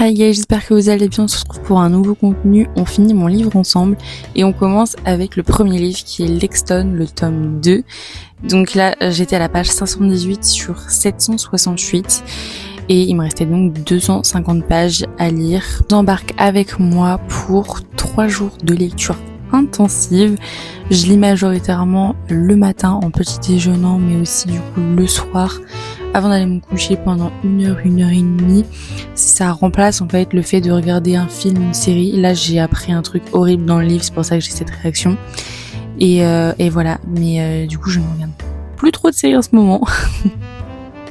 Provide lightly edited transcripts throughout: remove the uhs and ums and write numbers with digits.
Hi guys, j'espère que vous allez bien, on se retrouve pour un nouveau contenu, on finit mon livre ensemble et on commence avec le premier livre qui est Lexton, le tome 2. Donc là, j'étais à la page 518 sur 768 et il me restait donc 250 pages à lire. J'embarque avec moi pour 3 jours de lecture intensive. Je lis majoritairement le matin en petit déjeunant, mais aussi du coup le soir avant d'aller me coucher pendant 1 heure, 1 heure et demie. Ça remplace en fait le fait de regarder un film, une série. Là j'ai appris un truc horrible dans le livre, c'est pour ça que j'ai cette réaction. Et voilà, mais du coup je ne regarde plus trop de séries en ce moment.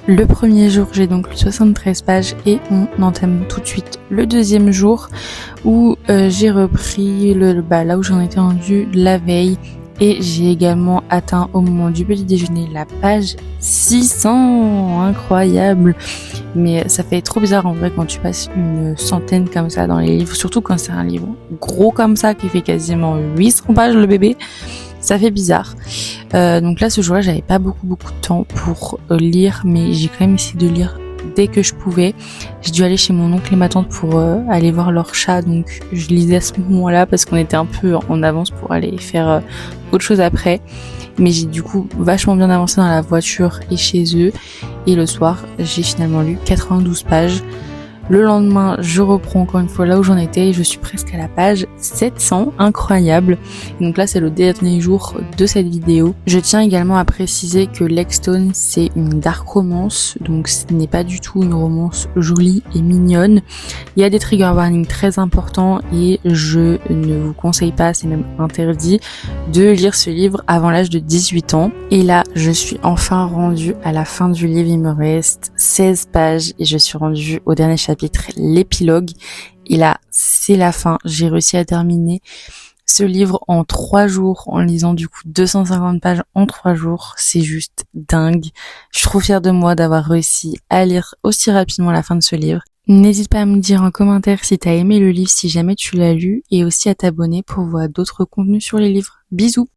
Le premier jour, j'ai donc lu 73 pages et on entame tout de suite le deuxième jour où j'ai repris là où j'en étais rendue la veille et j'ai également atteint au moment du petit déjeuner la page 600, incroyable. Mais ça fait trop bizarre en vrai quand tu passes une centaine comme ça dans les livres, surtout quand c'est un livre gros comme ça qui fait quasiment 800 pages le bébé. Ça fait bizarre. Donc là, ce jour-là, j'avais pas beaucoup de temps pour lire, mais j'ai quand même essayé de lire dès que je pouvais. J'ai dû aller chez mon oncle et ma tante pour aller voir leur chat, donc je lisais à ce moment-là parce qu'on était un peu en avance pour aller faire autre chose après. Mais j'ai du coup vachement bien avancé dans la voiture et chez eux. Et le soir, j'ai finalement lu 92 pages. Le lendemain, je reprends encore une fois là où j'en étais et je suis presque à la page 700, incroyable. Et donc là, c'est le dernier jour de cette vidéo. Je tiens également à préciser que Lexton, c'est une dark romance, donc ce n'est pas du tout une romance jolie et mignonne. Il y a des trigger warnings très importants et je ne vous conseille pas, c'est même interdit, de lire ce livre avant l'âge de 18 ans. Et là, je suis enfin rendue à la fin du livre, il me reste 16 pages et je suis rendue au dernier chapitre, l'épilogue. Et là, c'est la fin. J'ai réussi à terminer ce livre en 3 jours, en lisant du coup 250 pages en 3 jours. C'est juste dingue. Je suis trop fière de moi d'avoir réussi à lire aussi rapidement la fin de ce livre. N'hésite pas à me dire en commentaire si t'as aimé le livre, si jamais tu l'as lu, et aussi à t'abonner pour voir d'autres contenus sur les livres. Bisous!